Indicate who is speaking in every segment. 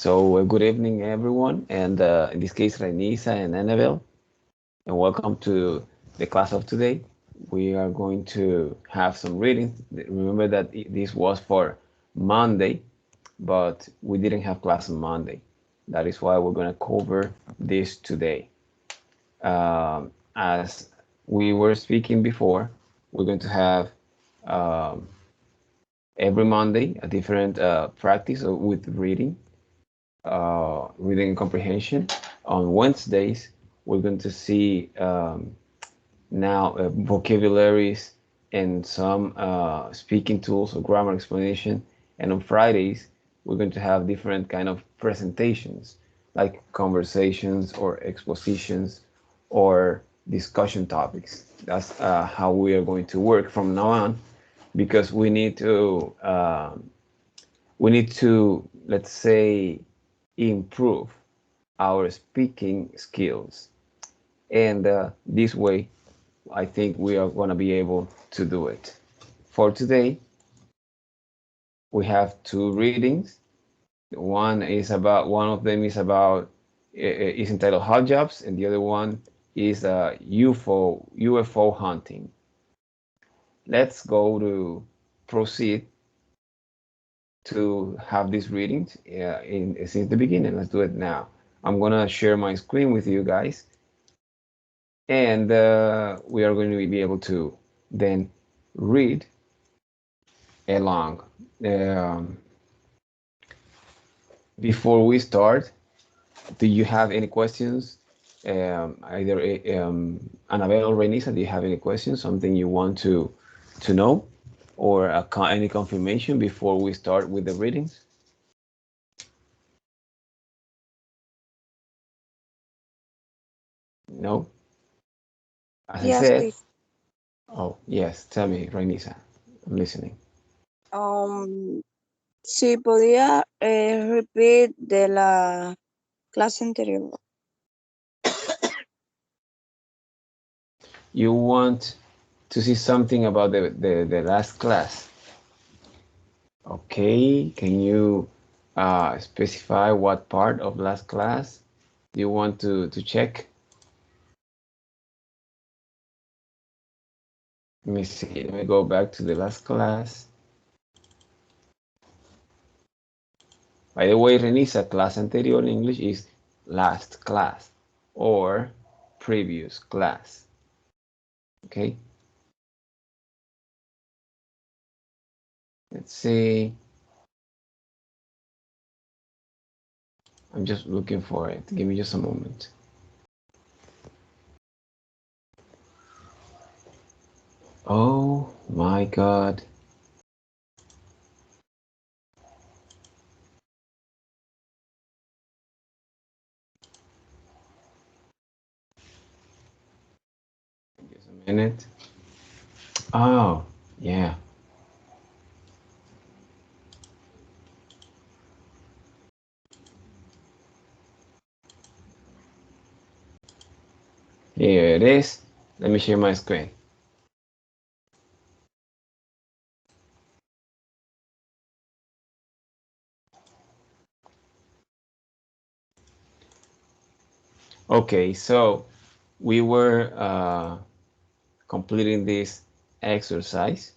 Speaker 1: So good evening, everyone, and in this case, Renisa and Annabelle, and welcome to the class of today. We are going to have some readings. Remember that this was for Monday, but we didn't have class on Monday. That is why we're going to cover this today. As we were speaking before, we're going to have um, every Monday a different practice with reading reading and comprehension. On Wednesdays, we're going to see now vocabularies and some speaking tools or grammar explanation. And on Fridays, we're going to have different kind of presentations, like conversations or expositions or discussion topics. That's how we are going to work from now on, because we need to, let's say, improve our speaking skills. And this way, I think we are going to be able to do it. For today, we have two readings. One of them is entitled Hot Jobs, and the other one is UFO hunting. Let's go to proceed to have these readings since the beginning. Let's do it now. I'm gonna share my screen with you guys, and we are going to be able to then read along. Um, Before we start, do you have any questions? Either Annabelle or Renisa, do you have any questions? Something you want to know, or any confirmation before we start with the readings? No. As I
Speaker 2: Yes,
Speaker 1: said,
Speaker 2: please.
Speaker 1: oh yes, tell me, Renisa, I'm listening.
Speaker 2: Um, si podía repeat de la clase anterior.
Speaker 1: You want to see something about the last class. Okay, can you specify what part of last class you want to check? Let me see. Let me go back to the last class. By the way, Renisa, class anterior in English is last class or previous class. Okay, let's see. I'm just looking for it. Give me just a moment. Oh my God. Just a minute. Oh, yeah. Here it is. Let me share my screen. Okay, so we were completing this exercise,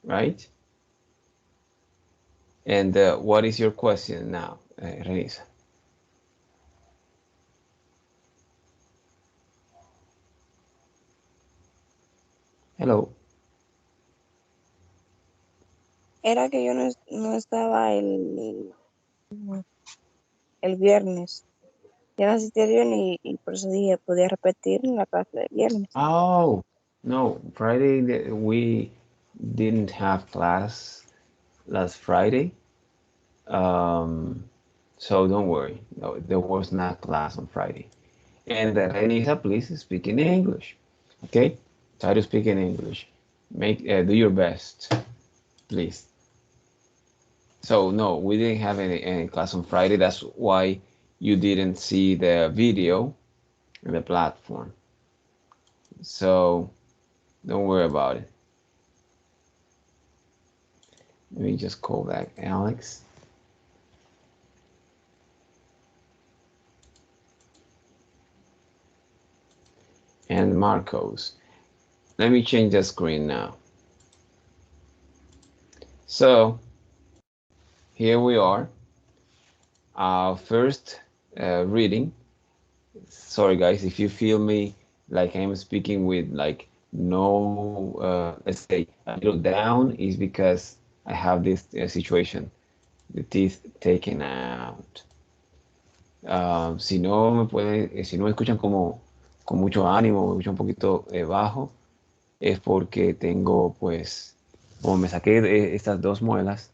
Speaker 1: right? And what is your question now, Renisa? Hello.
Speaker 2: Era que yo no estaba el viernes. Ya no asistí el viernes y por eso dije, podía repetir en la clase del viernes.
Speaker 1: Oh, no, Friday we didn't have class last Friday. Um, so don't worry. No, there was not class on Friday. And Renisa, please speak in English. Okay? Try to speak in English. Do your best, please. So no, we didn't have any class on Friday. That's why you didn't see the video in the platform. So don't worry about it. Let me just call back Alex. and Marcos. Let me change the screen now. So here we are. Our first reading. Sorry guys, if you feel me like I'm speaking with like no, let's say a little down, is because I have this situation, the teeth taken out. Si no me pueden, si no me escuchan como con mucho ánimo, me escuchan un poquito bajo, es porque tengo, pues, como me saqué de estas dos muelas,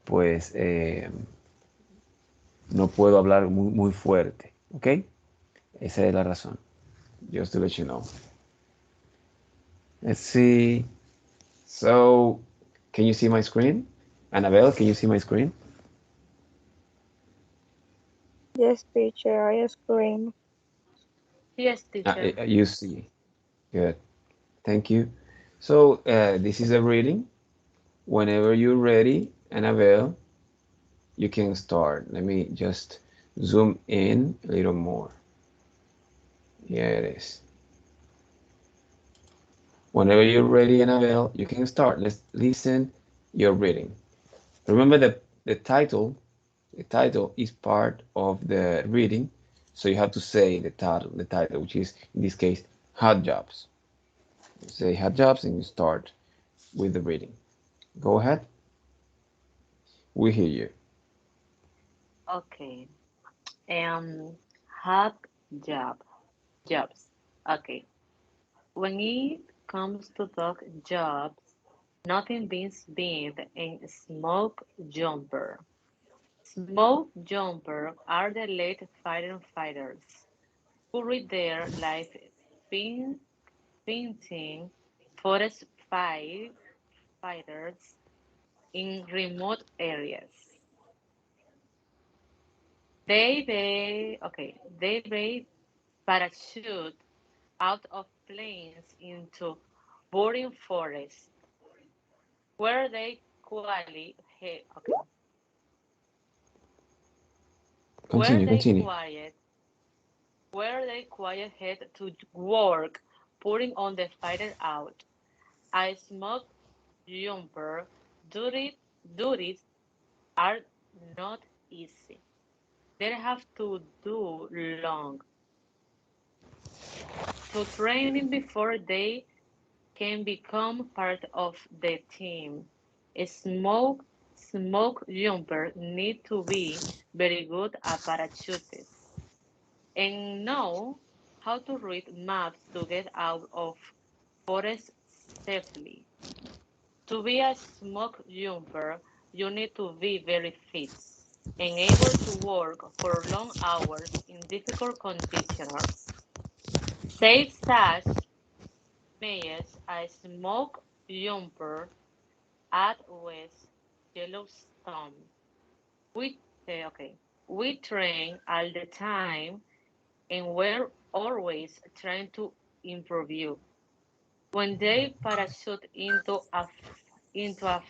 Speaker 1: pues no puedo hablar muy fuerte, ¿ok? Esa es la razón. Just to let you know. Let's see. So, can you see my screen? Annabelle, can you see my screen?
Speaker 2: Yes, teacher, I scream.
Speaker 3: Yes, teacher.
Speaker 1: You see. Good. Thank you. So, this is a reading. Whenever you're ready, Annabelle, you can start. Let me just zoom in a little more. Here it is. Whenever you're ready, Annabelle, you can start. Let's listen your reading. Remember that the title is part of the reading, so you have to say the title, which is in this case hot jobs. You say hot jobs and you start with the reading. Go ahead. We hear you.
Speaker 3: Okay. Um, hot job jobs. Okay. When it comes to dog jobs, nothing beats being in smoke jumper. Smoke jumper are the late fighting fighters who read their life fin- painting forest fighters in remote areas. They parachute out of planes into burning forests where they where
Speaker 1: Continue,
Speaker 3: they
Speaker 1: continue.
Speaker 3: quiet where they quiet head to work, putting on the fighter out. I smoke jumper duties are not easy. They have to do long to training before they can become part of the team. A smoke jumper need to be very good at parachutes and know how to read maps to get out of forest safely. To be a smoke jumper, you need to be very fit and able to work for long hours in difficult conditions. Safe such Mayes, a smoke jumper at West Yellowstone. Okay. We train all the time and we're always trying to improve. When they parachute into a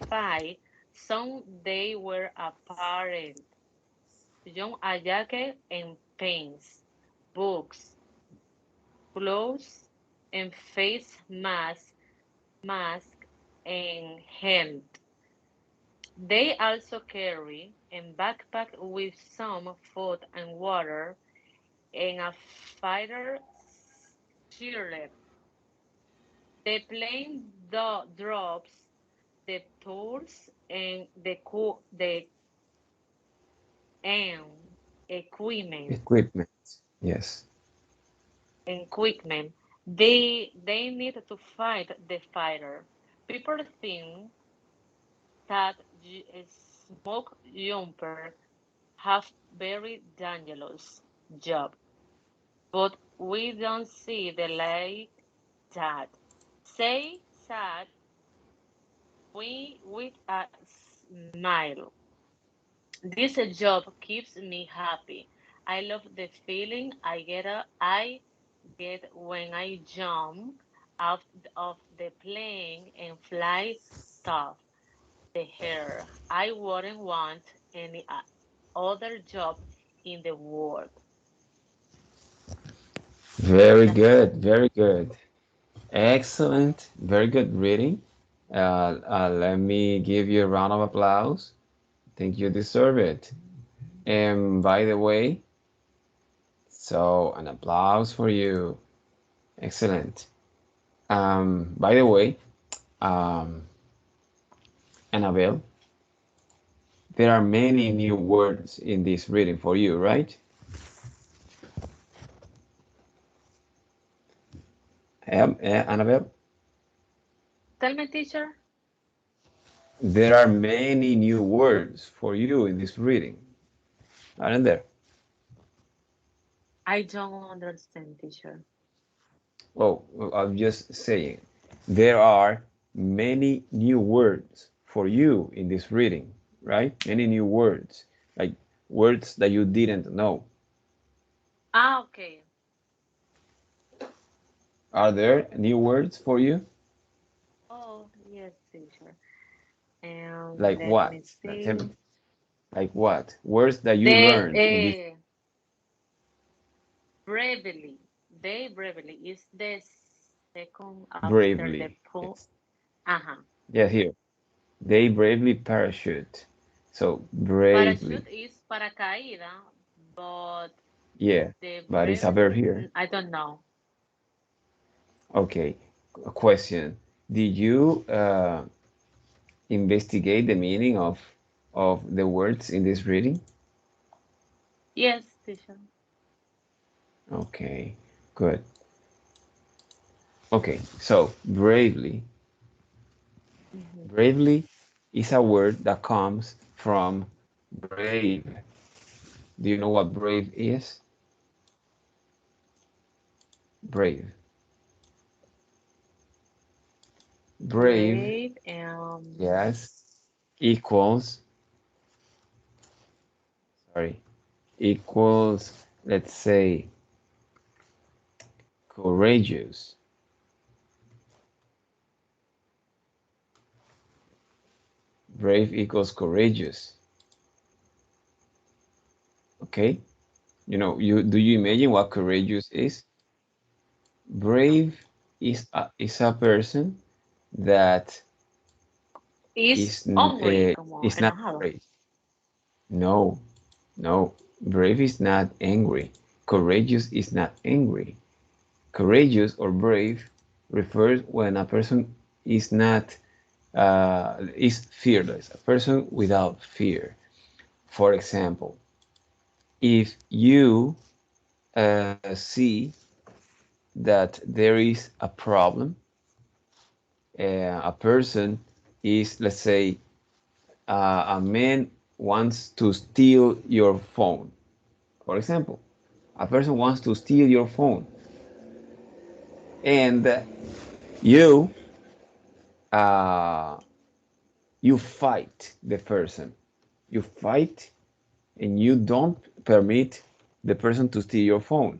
Speaker 3: fight, some they wear a parent, John a jacket and pants, books, gloves, and face mask and helmet. They also carry a backpack with some food and water and a fighter shield. The plane drops the tools and and equipment
Speaker 1: Equipment. Yes.
Speaker 3: equipment. They need to fight the fighter. People think that smoke jumper have very dangerous job, but we don't see the like that. Say sad we with a smile. This job keeps me happy. I love the feeling I get when I jump out of the plane and fly tough the hair. I wouldn't want any other job in the world.
Speaker 1: Very
Speaker 3: That's all.
Speaker 1: good. Very good. Excellent. Very good reading. Let me give you a round of applause. Think you deserve it. And by the way, so an applause for you. Excellent. By the way, um, Annabelle, there are many new words in this reading for you, right? Annabelle,
Speaker 3: Tell me, teacher.
Speaker 1: there are many new words for you in this reading, aren't there?
Speaker 3: I don't understand, teacher.
Speaker 1: Oh, I'm just saying, there are many new words for you in this reading, right? Many new words, like words that you didn't know.
Speaker 3: Ah, okay.
Speaker 1: Are there new words for you?
Speaker 3: Oh, yes, teacher.
Speaker 1: Like
Speaker 3: Let
Speaker 1: what?
Speaker 3: me
Speaker 1: Like, tell me,
Speaker 3: see.
Speaker 1: like what? Words that you
Speaker 3: The
Speaker 1: learned in this
Speaker 3: bravely. They bravely is the second after the
Speaker 1: bravely.
Speaker 3: pull.
Speaker 1: Yes.
Speaker 3: Uh-huh.
Speaker 1: Yeah, here. They bravely parachute. So bravely.
Speaker 3: Parachute is paracaída, but
Speaker 1: Yeah,
Speaker 3: the
Speaker 1: but it's a
Speaker 3: brave,
Speaker 1: verb here.
Speaker 3: I don't know.
Speaker 1: Okay. A question. Did you investigate the meaning of the words in this reading?
Speaker 3: Yes, teacher.
Speaker 1: Okay, good. Okay, so bravely.
Speaker 3: Mhm.
Speaker 1: Bravely is a word that comes from brave. Do you know what brave is? Brave. Brave,
Speaker 3: Brave,
Speaker 1: yes, equals, sorry, equals, let's say, courageous. Brave equals courageous. Okay? You know, you do you imagine what courageous is? Brave is a person that
Speaker 3: is hungry, como
Speaker 1: is not
Speaker 3: enojado.
Speaker 1: afraid. No, no. Brave is not angry. Courageous is not angry. Courageous or brave refers when a person is fearless, a person without fear. For example, if you see that there is a problem, a person is, let's say, a man wants to steal your phone. For example, a person wants to steal your phone, and you uh, you fight the person. You fight, and you don't permit the person to steal your phone.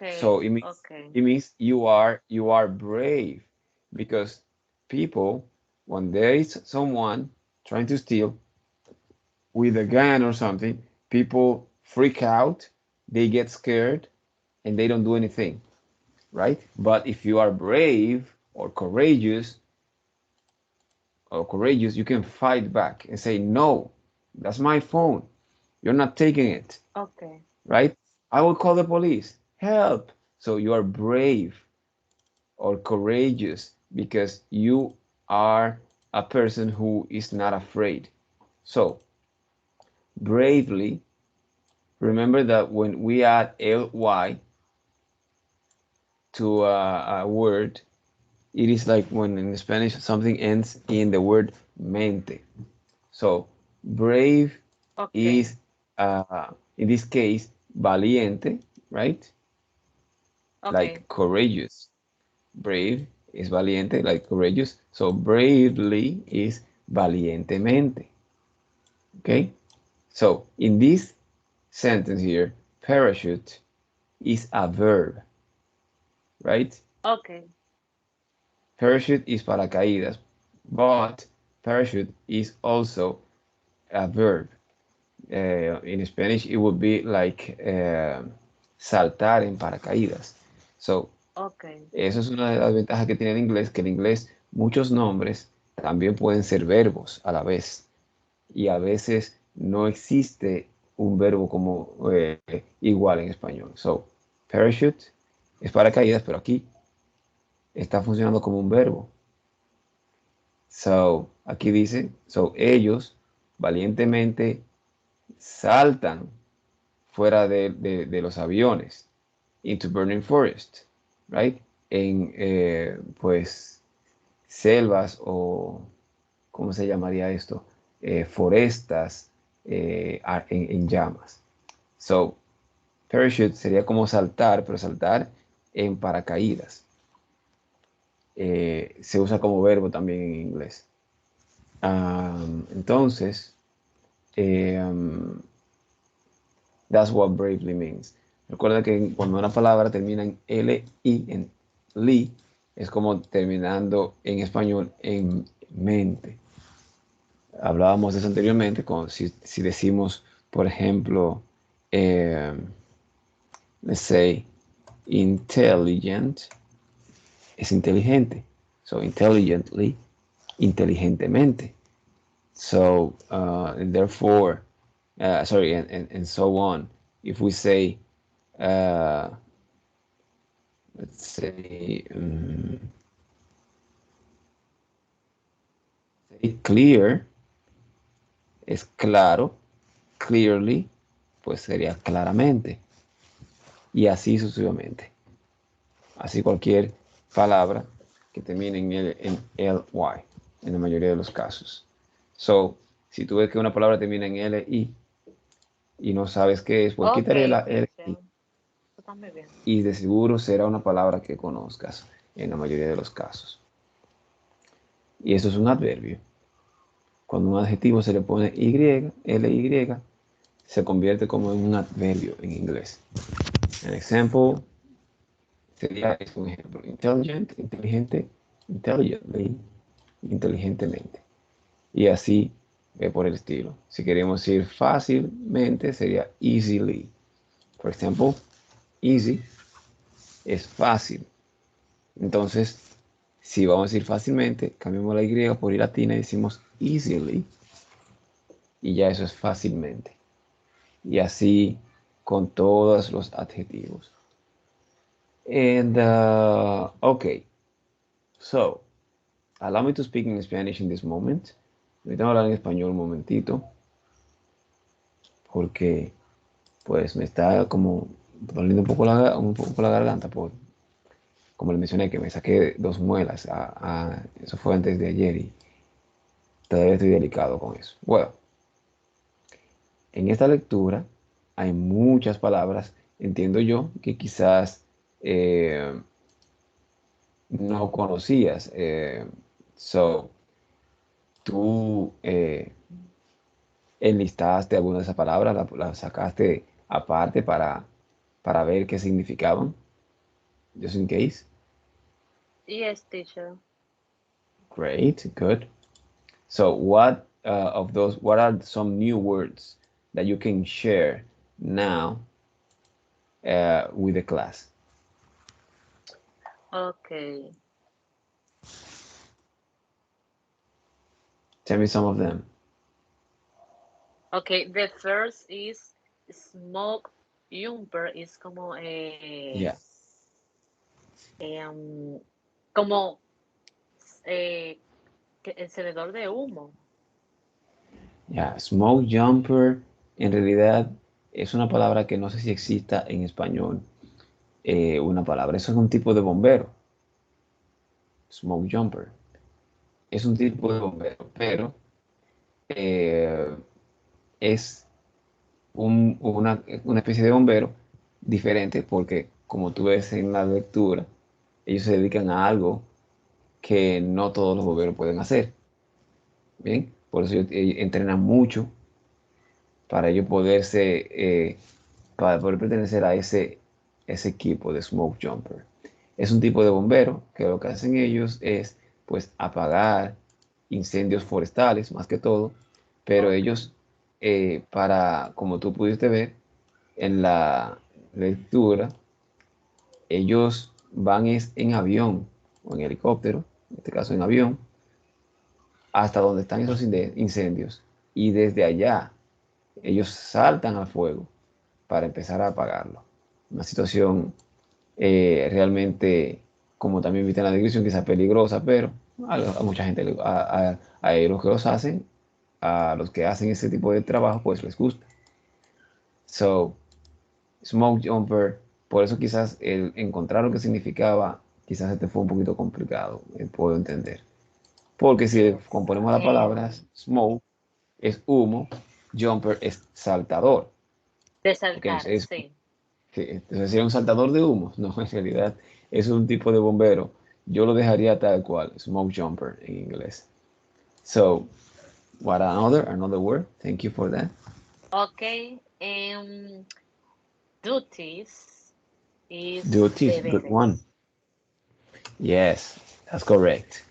Speaker 1: So
Speaker 3: Okay,
Speaker 1: it means
Speaker 3: okay.
Speaker 1: you are brave because people, when there is someone trying to steal with a gun or something, people freak out, they get scared, and they don't do anything, right? But if you are brave or courageous, you can fight back and say, "No, that's my phone. You're not taking it."
Speaker 3: Okay.
Speaker 1: Right? I will call the police. Help. So you are brave or courageous because you are a person who is not afraid. So bravely, remember that when we add ly to a word, it is like when in Spanish something ends in the word mente. So brave
Speaker 3: Okay.
Speaker 1: is, in this case, valiente, right?
Speaker 3: Okay.
Speaker 1: Like courageous. Brave is valiente, like courageous. So bravely is valientemente. Okay? So in this sentence here, parachute is a verb, right?
Speaker 3: Okay.
Speaker 1: Parachute is paracaídas, but parachute is also a verb. In Spanish, it would be like saltar en paracaídas. So,
Speaker 3: Okay.
Speaker 1: eso es una de las ventajas que tiene el inglés, que el inglés, muchos nombres también pueden ser verbos a la vez. Y a veces no existe un verbo como igual en español. So, parachute es paracaídas, pero aquí está funcionando como un verbo. So, aquí dice, so ellos valientemente saltan fuera de los aviones into burning forest, right? En, pues, selvas o, ¿cómo se llamaría esto? Forestas en llamas. So, parachute sería como saltar, pero saltar en paracaídas. Se usa como verbo también en inglés. Entonces, that's what bravely means. Recuerda que cuando una palabra termina en L-I, en li, es como terminando en español en mente. Hablábamos de eso anteriormente, si decimos, por ejemplo, eh, let's say, intelligent, es inteligente. So, intelligently, inteligentemente. So, and therefore, sorry, and so on. If we say, uh, let's say, say clear, es claro, clearly, pues sería claramente. Y así sucesivamente. Así cualquier palabra que termine en ly, en la mayoría de los casos. So, si tú ves que una palabra termina en li y no sabes qué es, pues quítale
Speaker 3: Okay,
Speaker 1: la li
Speaker 3: teacher. Está muy bien.
Speaker 1: y de seguro será una palabra que conozcas en la mayoría de los casos. Y eso es un adverbio. Cuando un adjetivo se le pone y, ly, se convierte como en un adverbio en inglés. An example sería un ejemplo. Intelligent, inteligente, intelligently, inteligentemente. Y así por el estilo. Si queremos decir fácilmente, sería easily. Por ejemplo, easy es fácil. Entonces, si vamos a decir fácilmente, cambiamos la Y por I latina y decimos easily. Y ya eso es fácilmente. Y así con todos los adjetivos. And, okay. So, allow me to speak in Spanish in this moment. Ahorita voy a hablar en español un momentito. Porque, pues, me está como doliendo un poco la garganta. Como le mencioné, que me saqué 2 muelas. Eso fue antes de ayer y todavía estoy delicado con eso. Bueno, en esta lectura hay muchas palabras, entiendo yo, que quizás no conocías. So, tú enlistaste alguna de esas palabras, la sacaste aparte para ver qué significaban, just in case.
Speaker 3: Yes, teacher.
Speaker 1: Great, good. So, what are some new words that you can share now with the class?
Speaker 3: Okay.
Speaker 1: Tell me some of them.
Speaker 3: Okay, the first is smoke jumper, is como
Speaker 1: Yeah,
Speaker 3: em, como eh, encendedor de humo.
Speaker 1: yeah. Smoke jumper, en realidad es una palabra que no sé si exista en español. Una palabra, eso es un tipo de bombero. Smoke jumper. Es un tipo de bombero, pero eh, es una especie de bombero diferente porque, como tú ves en la lectura, ellos se dedican a algo que no todos los bomberos pueden hacer. Bien, por eso ellos entrenan mucho para ellos para poder pertenecer a ese equipo de smoke jumper. Es un tipo de bombero que lo que hacen ellos es pues apagar incendios forestales más que todo, pero
Speaker 3: Okay.
Speaker 1: ellos como tú pudiste ver en la lectura, ellos van es en avión o en helicóptero, en este caso en avión, hasta donde están esos incendios y desde allá ellos saltan al fuego para empezar a apagarlo. Una situación realmente, como también viste en la descripción, quizás peligrosa, pero a mucha gente, a los que los hacen, a los que hacen ese tipo de trabajo, pues les gusta. So, smoke jumper, por eso quizás el encontrar lo que significaba, quizás este fue un poquito complicado, puedo entender. Porque si
Speaker 3: Yes.
Speaker 1: componemos las palabras, smoke es humo, jumper es saltador.
Speaker 3: De
Speaker 1: Ok,
Speaker 3: saltar,
Speaker 1: entonces,
Speaker 3: sí.
Speaker 1: entonces sería un saltador de humos. No, en realidad es un tipo de bombero. Yo lo dejaría tal cual, smoke jumper en inglés. So, what another word? Thank you for that.
Speaker 3: Okay. Duties is
Speaker 1: Duty, good one.
Speaker 3: deberes.
Speaker 1: Yes, that's correct.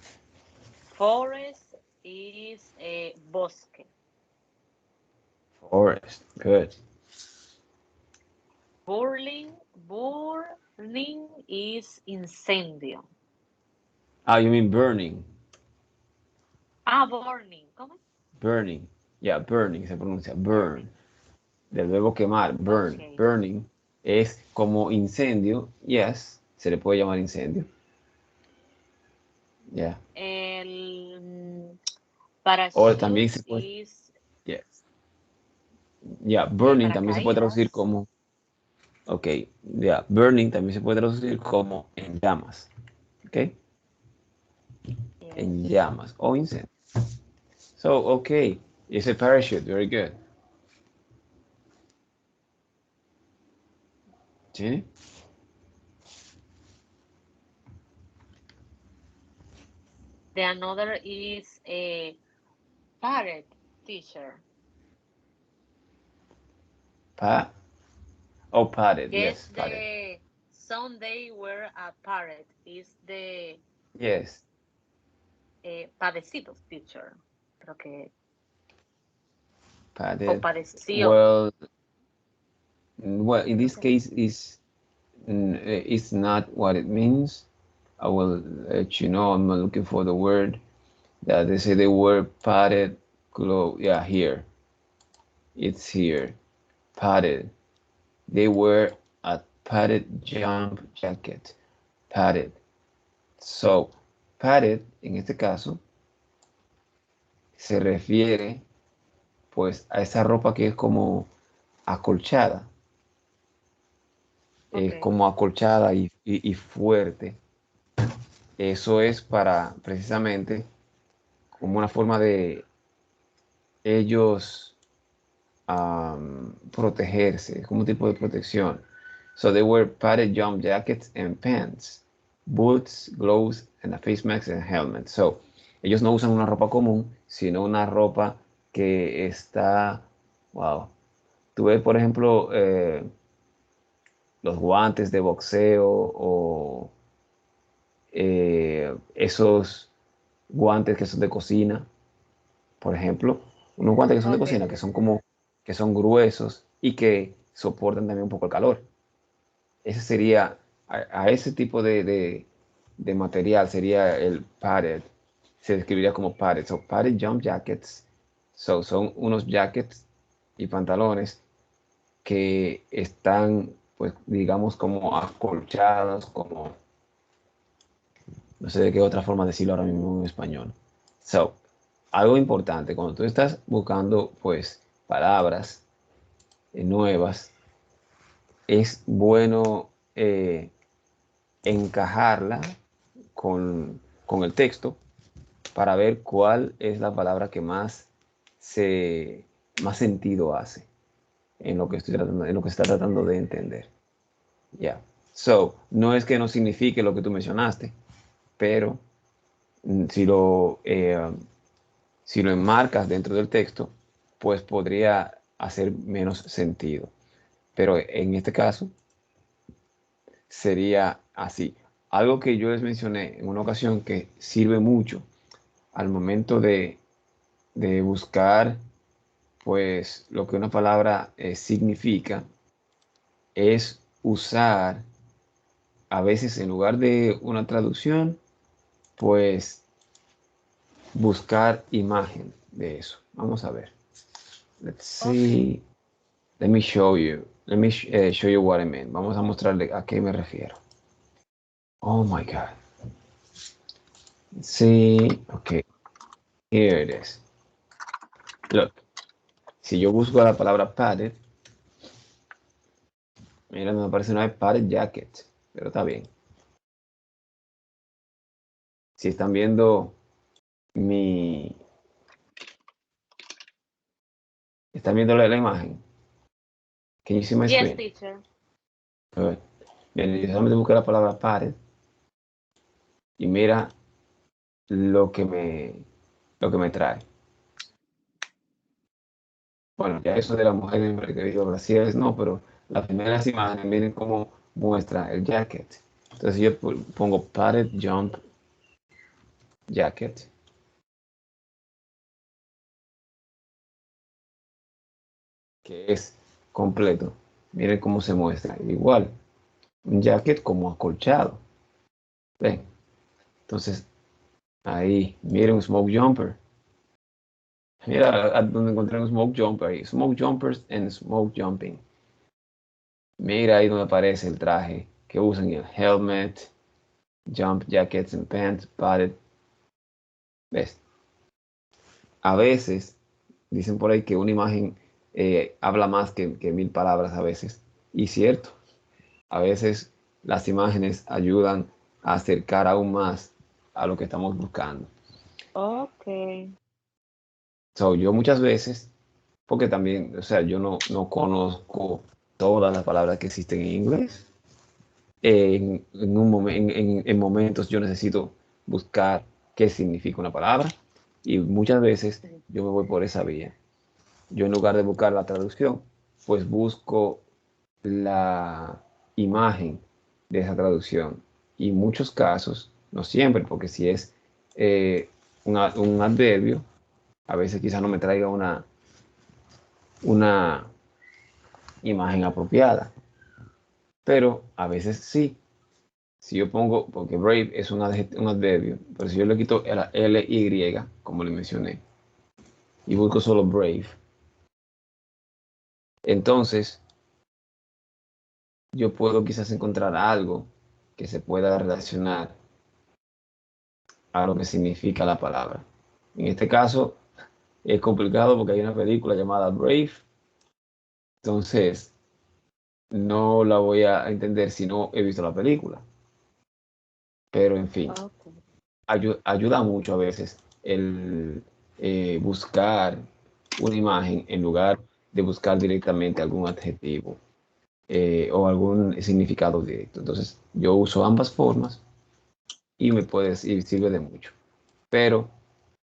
Speaker 3: Forest is bosque.
Speaker 1: Forest, good.
Speaker 3: Burning is incendio.
Speaker 1: Ah, you mean burning.
Speaker 3: Ah, burning. ¿Cómo es?
Speaker 1: Burning. Yeah, burning se pronuncia burn.
Speaker 3: Burning.
Speaker 1: Del verbo quemar, burn.
Speaker 3: Okay.
Speaker 1: Burning es como incendio. Yes, se le puede llamar incendio. Yeah.
Speaker 3: El
Speaker 1: O también
Speaker 3: parachute
Speaker 1: se puede,
Speaker 3: is
Speaker 1: yes. Yeah, burning también se puede traducir
Speaker 3: paracaídas.
Speaker 1: como, ok, yeah, burning también se puede traducir como en llamas. Ok, en
Speaker 3: Yes.
Speaker 1: llamas o incendio. So, okay, it's a parachute, very good. ¿Sí?
Speaker 3: The another is a parrot teacher.
Speaker 1: Pa, oh, padded,
Speaker 3: Yes,
Speaker 1: yes, padded.
Speaker 3: the Sunday were a parrot is the
Speaker 1: Yes,
Speaker 3: padecidos teacher. Creo que, o
Speaker 1: padded.
Speaker 3: padeció.
Speaker 1: Well, well, in
Speaker 3: Creo
Speaker 1: this
Speaker 3: que sí.
Speaker 1: case, it's not what it means. I will let you know. I'm not looking for the word that they say the word padded clothes. Yeah, here. It's here. Padded. They wear a padded jump jacket. Padded. So, padded, en este caso, se refiere pues a esa ropa que es como acolchada. Es
Speaker 3: Okay.
Speaker 1: como acolchada y fuerte. Eso es para precisamente como una forma de ellos protegerse, como un tipo de protección. So they wear padded jump jackets and pants, boots, gloves, and a face mask and helmet. So ellos no usan una ropa común, sino una ropa que está, wow. Tú ves, por ejemplo, los guantes de boxeo o esos guantes que son de cocina, por ejemplo, unos guantes que son de
Speaker 3: Okay.
Speaker 1: cocina, que son como, que son gruesos y que soportan también un poco el calor. Ese sería, a ese tipo de material sería el padded, se describiría como padded. So, padded jump jackets, so, son unos jackets y pantalones que están, pues, digamos, como acolchados, como, no sé de qué otra forma decirlo ahora mismo en español. So, algo importante, cuando tú estás buscando, pues, palabras nuevas, es bueno encajarla con el texto para ver cuál es la palabra que más sentido hace en lo que estoy tratando, en lo que está tratando de entender. Ya. Yeah. So, no es que no signifique lo que tú mencionaste, pero si si lo enmarcas dentro del texto, pues podría hacer menos sentido. Pero en este caso sería así. Algo que yo les mencioné en una ocasión que sirve mucho al momento de buscar pues lo que una palabra significa es usar a veces en lugar de una traducción, pues buscar imagen de eso. Vamos a ver. Let's
Speaker 3: Okay.
Speaker 1: see. Let me show you. Let me show you what I mean. Vamos a mostrarle a qué me refiero. Oh my God. Let's see. Okay. Here it is. Look. Si yo busco la palabra padded, mira, me aparece una vez padded jacket. Pero está bien. Si están viendo mi... ¿Están viendo la imagen? Can you see my
Speaker 3: Yes,
Speaker 1: screen?
Speaker 3: teacher.
Speaker 1: Good. Bien, yo solamente busqué la palabra padded y mira lo que me trae. Bueno, ya eso de la mujer en que digo brasieres, no, pero las primeras imágenes miren cómo muestra el jacket. Entonces yo pongo padded jump jacket, que es completo. Miren cómo se muestra. Igual, un jacket como acolchado. ¿Ven? Entonces, ahí, miren un smoke jumper. Mira donde encontré un smoke jumper ahí. Smoke jumpers and smoke jumping. Mira ahí donde aparece el traje que usan el helmet, jump jackets and pants, padded. ¿Ves? A veces dicen por ahí que una imagen habla más que mil palabras a veces. Y cierto, a veces las imágenes ayudan a acercar aún más a lo que estamos buscando.
Speaker 3: Okay.
Speaker 1: So, yo muchas veces, porque también, o sea, yo no conozco todas las palabras que existen en inglés. En momentos yo necesito buscar qué significa una palabra y muchas veces
Speaker 3: Sí.
Speaker 1: yo me voy por esa vía. Yo en lugar de buscar la traducción, pues busco la imagen de esa traducción. Y en muchos casos, no siempre, porque si es un adverbio, a veces quizás no me traiga una imagen apropiada, pero a veces sí. Si yo pongo, porque brave es un adverbio, pero si yo le quito la LY, como le mencioné, y busco solo brave, entonces yo puedo quizás encontrar algo que se pueda relacionar a lo que significa la palabra. En este caso es complicado porque hay una película llamada Brave, entonces no la voy a entender si no he visto la película. Pero en fin,
Speaker 3: Okay.
Speaker 1: ayuda mucho a veces el buscar una imagen en lugar de buscar directamente algún adjetivo o algún significado directo. Entonces yo uso ambas formas y y sirve de mucho. Pero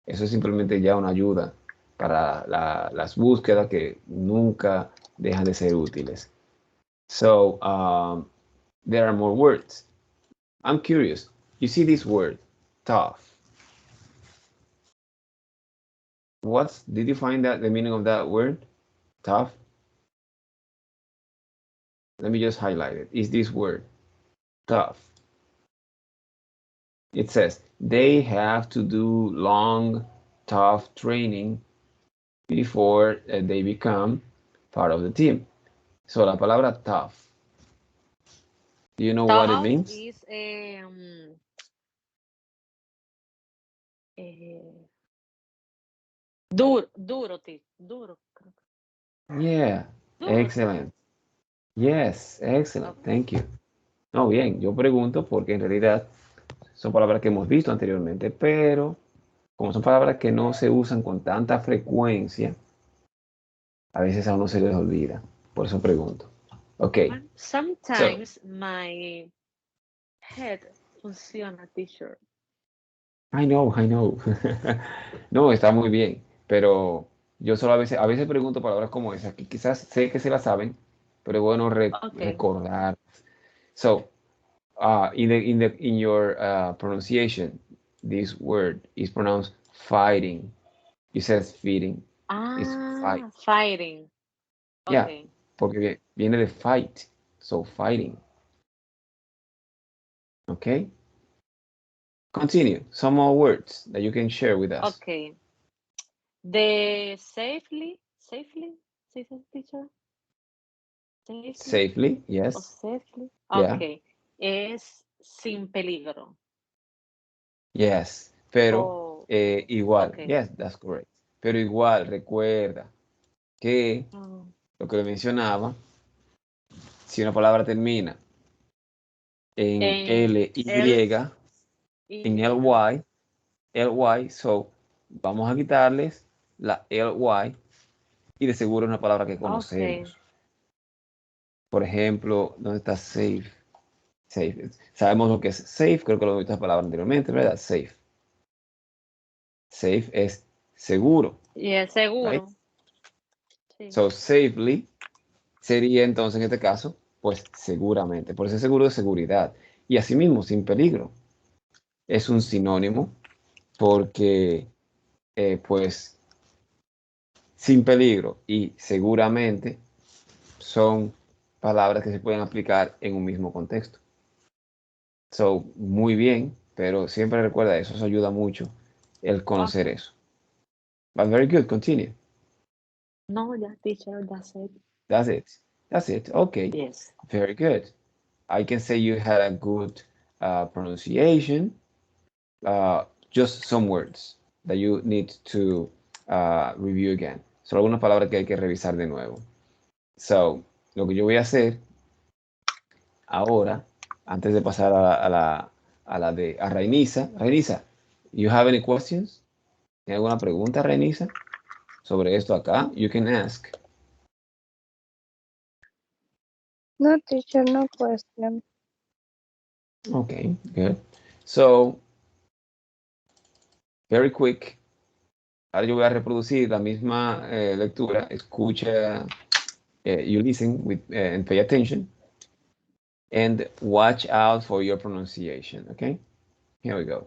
Speaker 1: eso es simplemente ya una ayuda para las búsquedas que nunca dejan de ser útiles. So, there are more words. I'm curious. You see this word, tough. Did you find that the meaning of that word, tough? Let me just highlight it. Is this word, tough? It says they have to do long, tough training before they become part of the team. So la palabra tough, do you know what it
Speaker 3: Tough
Speaker 1: means?
Speaker 3: is eh, duro, creo que.
Speaker 1: Yeah,
Speaker 3: Duro, sí.
Speaker 1: excellent. Yes, excellent.
Speaker 3: Okay.
Speaker 1: Thank you. No, bien, yo pregunto porque en realidad son palabras que hemos visto anteriormente, pero como son palabras que no se usan con tanta frecuencia, a veces a uno se les olvida. Por eso pregunto. Ok, so,
Speaker 3: Sometimes my head funciona, teacher.
Speaker 1: I know, I know. No, está muy bien, pero yo solo a veces pregunto palabras como esas, que quizás sé que se las saben, pero es bueno
Speaker 3: Okay.
Speaker 1: recordar. So, in your pronunciation, this word is pronounced fighting. You said feeding. It's fight.
Speaker 3: Ah, fighting.
Speaker 1: Yeah,
Speaker 3: Okay.
Speaker 1: porque viene de fight. So fighting. Okay? Continue. Some more words that you can share with us.
Speaker 3: Okay. The safely, teacher? Safely
Speaker 1: Safely,
Speaker 3: or
Speaker 1: yes.
Speaker 3: safely?
Speaker 1: Yeah.
Speaker 3: Okay. Es sin peligro.
Speaker 1: Yes. Pero
Speaker 3: Oh,
Speaker 1: igual,
Speaker 3: okay.
Speaker 1: yes, that's correct. Pero igual, recuerda que
Speaker 3: Oh.
Speaker 1: lo que le mencionaba, si una palabra termina en
Speaker 3: En
Speaker 1: L, Y,
Speaker 3: el
Speaker 1: en
Speaker 3: Y.
Speaker 1: LY, LY, so vamos a quitarles la LY y de seguro es una palabra que
Speaker 3: Okay.
Speaker 1: conocemos. Por ejemplo, ¿dónde está safe? Safe. Sabemos lo que es safe, creo que lo he visto esta palabra anteriormente, ¿verdad? Safe. Safe es seguro,
Speaker 3: Y es
Speaker 1: right?
Speaker 3: seguro. Sí.
Speaker 1: So, safely sería entonces en este caso, pues seguramente. Por eso es seguro de seguridad. Y asimismo, sin peligro. Es un sinónimo porque, pues, sin peligro y seguramente son palabras que se pueden aplicar en un mismo contexto. So, muy bien, pero siempre recuerda eso, eso ayuda mucho el conocer
Speaker 3: Okay.
Speaker 1: eso. But very good, continue.
Speaker 3: No, ya, teacher, that's it.
Speaker 1: That's it. That's it. Okay,
Speaker 3: Yes.
Speaker 1: very good. I can say you had a good pronunciation. Just some words that you need to review again. Solo algunas palabras que hay que revisar de nuevo. So, lo que yo voy a hacer ahora, antes de pasar a Rainisa. Rainisa, you have any questions? ¿Tiene alguna pregunta, Rainisa, sobre esto acá? You can ask.
Speaker 2: No, teacher, no question.
Speaker 1: Okay, good. So, very quick. Ahora yo voy a reproducir la misma lectura. Escucha, you listen with, and pay attention. And watch out for your pronunciation. Okay, here we go.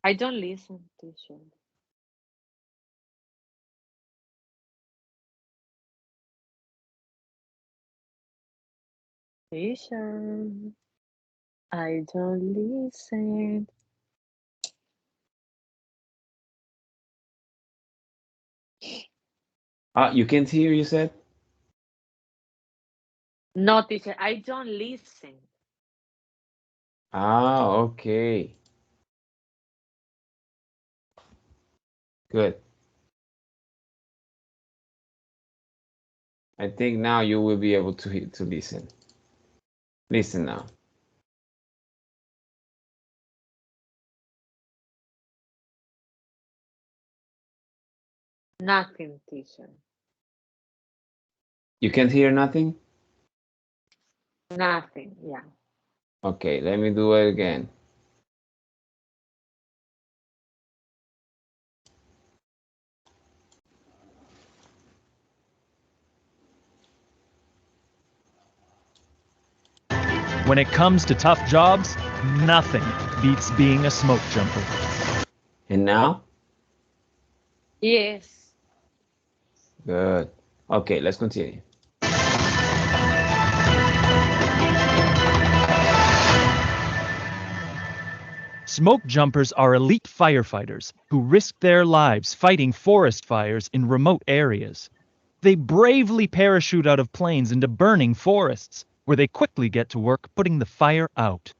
Speaker 3: I don't listen, teacher. Teacher, I don't listen.
Speaker 1: You can't hear, you said?
Speaker 3: No, teacher, I don't listen.
Speaker 1: Okay. Good. I think now you will be able to listen. Listen now.
Speaker 3: Nothing, teacher.
Speaker 1: You can't hear nothing?
Speaker 3: Nothing, yeah.
Speaker 1: Okay, let me do it again.
Speaker 4: When it comes to tough jobs, nothing beats being a smoke jumper.
Speaker 1: And now?
Speaker 3: Yes.
Speaker 1: Good. Okay, let's continue.
Speaker 4: Smoke jumpers are elite firefighters who risk their lives fighting forest fires in remote areas. They bravely parachute out of planes into burning forests, where they quickly get to work putting the fire out.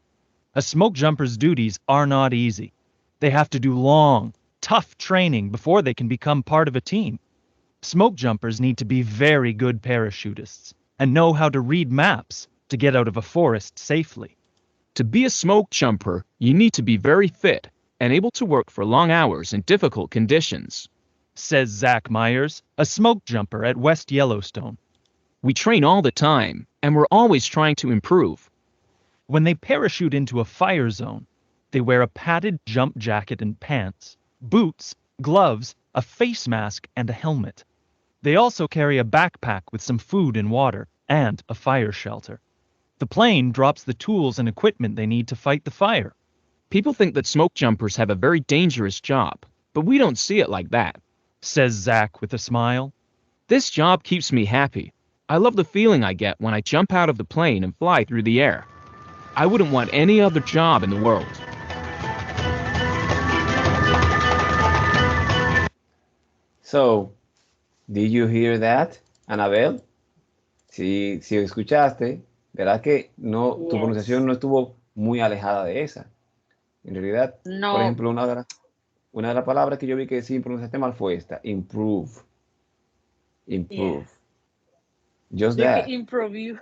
Speaker 4: A smoke jumper's duties are not easy. They have to do long, tough training before they can become part of a team. Smoke jumpers need to be very good parachutists and know how to read maps to get out of a forest safely.
Speaker 5: To be a smoke jumper, you need to be very fit and able to work for long hours in difficult conditions,
Speaker 4: Says Zach Myers, a smoke jumper at West Yellowstone.
Speaker 5: We train all the time, and we're always trying to improve.
Speaker 4: When they parachute into a fire zone, they wear a padded jump jacket and pants, boots, gloves, a face mask, and a helmet. They also carry a backpack with some food and water, and a fire shelter. The plane drops the tools and equipment they need to fight the fire.
Speaker 5: People think that smoke jumpers have a very dangerous job, but we don't see it like that.
Speaker 4: says Zach with a smile.
Speaker 5: This job keeps me happy. I love the feeling I get when I jump out of the plane and fly through the air. I wouldn't want any other job in the world.
Speaker 1: So, did you hear that, Anabel? Si escuchaste, verás que no, tu pronunciación
Speaker 3: Yes.
Speaker 1: no estuvo muy alejada de esa. En realidad, por
Speaker 3: No.
Speaker 1: ejemplo, una de las palabras que yo vi que sí pronunciaste mal fue esta, improve,
Speaker 3: Yeah.
Speaker 1: improve. Just
Speaker 3: You can
Speaker 1: that.
Speaker 3: improve.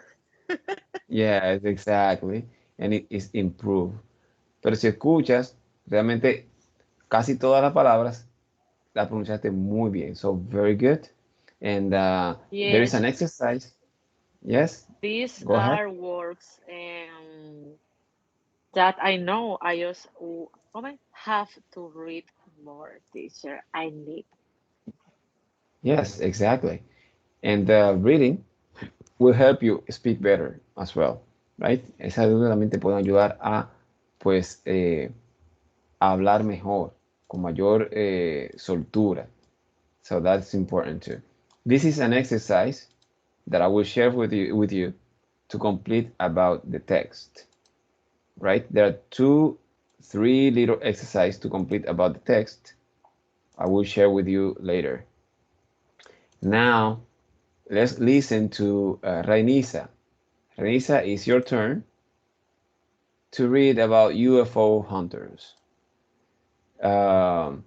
Speaker 1: Yes, exactly. And it is improve. Pero si escuchas, realmente casi todas las palabras las pronunciaste muy bien. So, very good. And there is
Speaker 3: Yes.
Speaker 1: an exercise. Yes,
Speaker 3: These
Speaker 1: go ahead.
Speaker 3: are words that I know I just have to read more, teacher. I need.
Speaker 1: Yes, exactly. And reading will help you speak better as well, right? Esas dudas también te pueden ayudar a, pues, a hablar mejor, con mayor soltura. So that's important too. This is an exercise that I will share with you to complete about the text, right? There are three little exercises to complete about the text. I will share with you later. Now, let's listen to Rainisa. Rainisa, it's your turn to read about UFO hunters. Um,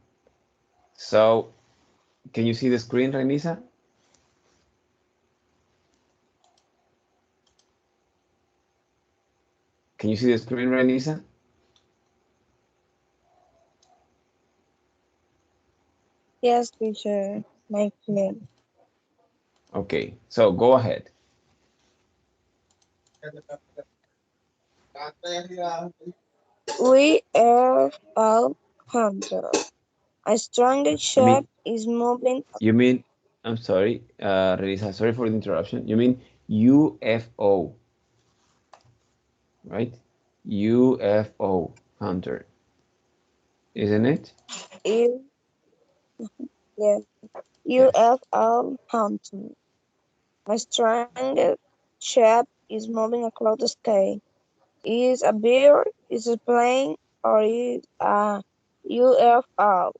Speaker 1: so, can you see the screen, Rainisa? Can you see the screen, Rainisa?
Speaker 2: Yes, teacher. My friend.
Speaker 1: Okay, so go ahead.
Speaker 2: We are all hunter. A stronger
Speaker 1: You
Speaker 2: ship
Speaker 1: mean,
Speaker 2: is moving.
Speaker 1: you mean, I'm sorry, Rainisa, sorry for the interruption. You mean UFO, right? UFO hunter, isn't it?
Speaker 2: Is yes.
Speaker 1: Yes.
Speaker 2: UFO hunter. A stronger ship is moving across the sky. Is a bird? Is a plane? Or is a UFO?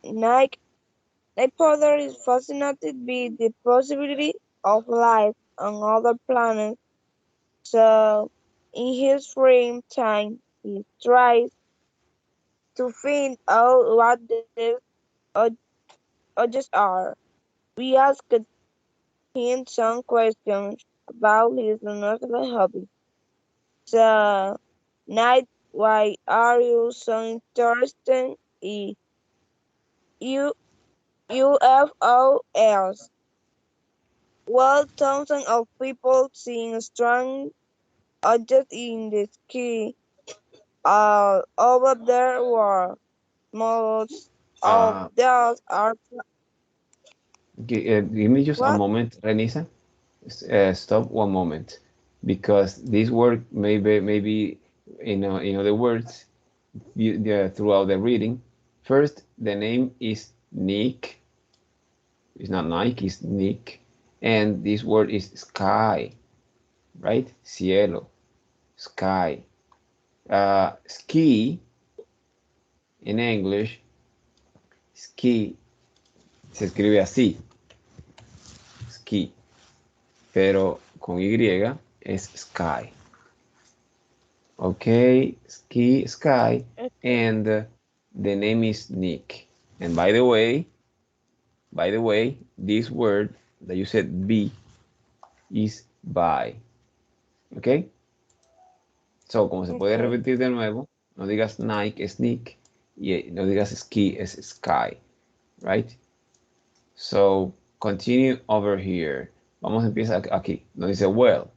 Speaker 2: Nike Neighbor is fascinated by the possibility of life on other planets, so in his free time he tries to find out what these ob- objects are. We asked him some questions about his unusual hobby. So, Night, why are you so interested in U- UFOs? Well, thousands of people seeing strange objects in the sky all over the world. Most of
Speaker 1: Uh,
Speaker 2: those are
Speaker 1: give me just a
Speaker 2: what
Speaker 1: moment, Renisa. Stop one moment, because this word maybe in other words throughout the reading. First, the name is Nick. It's not Nike, it's Nick, and this word is sky, right? Cielo, sky. Ski in English, ski se escribe así, ski, pero con Y es sky. Okay, ski, sky, and the name is Nick. And by the way, this word that you said be is by. Okay, so como se puede
Speaker 2: okay.
Speaker 1: repetir de nuevo, no digas Nike, es Nick, y no digas ski, es sky, right? So continue over here. Vamos a empezar aquí. Nos dice well.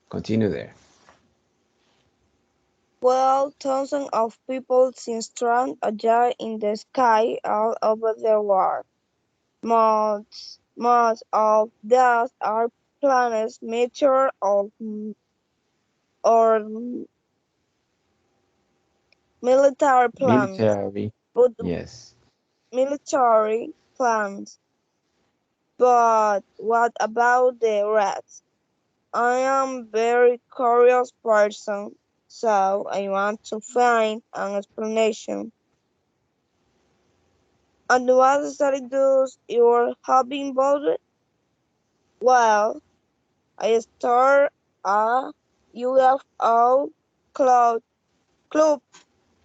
Speaker 1: Continue there.
Speaker 2: Well, thousands of people see strange objects in the sky all over the world. Most of those are planets, meteor or military planes.
Speaker 1: Military.
Speaker 2: But
Speaker 1: Yes.
Speaker 2: military plans. But what about the rats? I am very curious person, so I want to find an explanation. And what study does your hobby involve? Well, I start a UFO club, club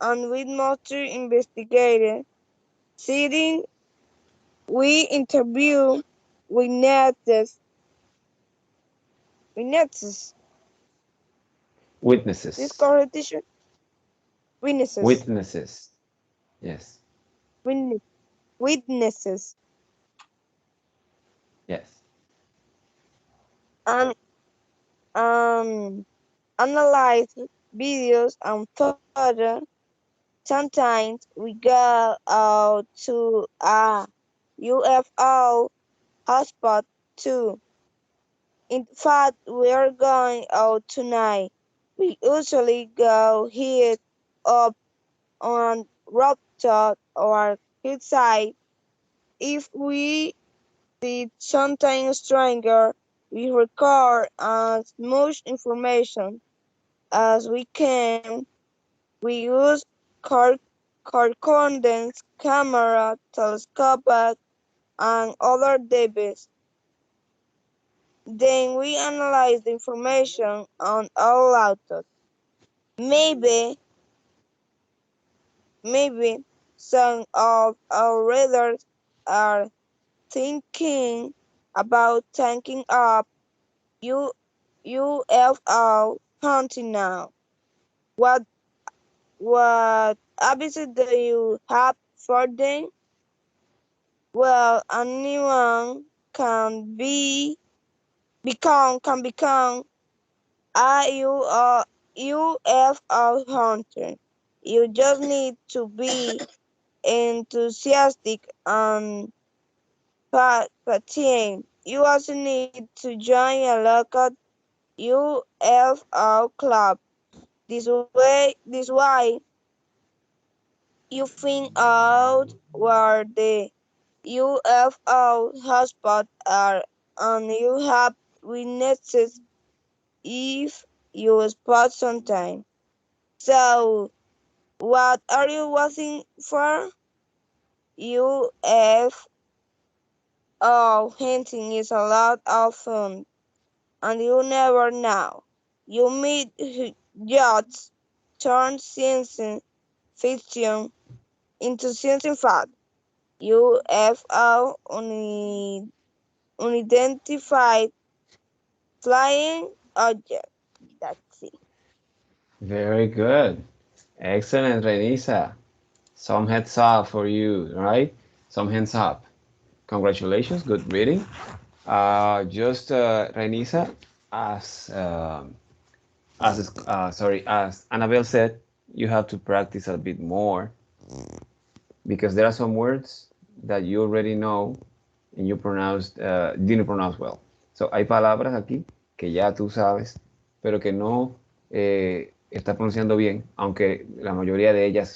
Speaker 2: and we mostly investigated. Sitting, we interview witnesses, witnesses, this
Speaker 1: Witnesses.
Speaker 2: correct teacher? Witnesses,
Speaker 1: Witnesses. Yes.
Speaker 2: witness, witnesses,
Speaker 1: Yes.
Speaker 2: and um, analyze videos and photos. Sometimes we go out to a UFO hotspot too. In fact, we're going out tonight. We usually go hit up on rooftop or hillside. If we see something stranger, we record as much information as we can. We use car correspondence, camera, telescope, and other devices. Then we analyze the information on our laptop. Maybe, maybe some of our readers are thinking about taking up U- UFO hunting now. What what habits do you have for them? Well, anyone can become a UFO hunter. You just need to be enthusiastic and patient. You also need to join a local UFO club. This way, you find out where the UFO hotspots are, and you have witnesses if you spot sometime. So, what are you waiting for? UFO hunting is a lot of fun, and you never know. You meet yachts, turn science fiction into science fact. UFO unidentified flying object. That's it.
Speaker 1: Very good. Excellent, Renisa. Some heads up for you, right? Some hands up. Congratulations, good reading. Just Renisa, as as Annabelle said, you have to practice a bit more because there are some words that you already know and you didn't pronounce well. So hay palabras aquí que ya tú sabes, pero que no estás pronunciando bien, aunque la mayoría de ellas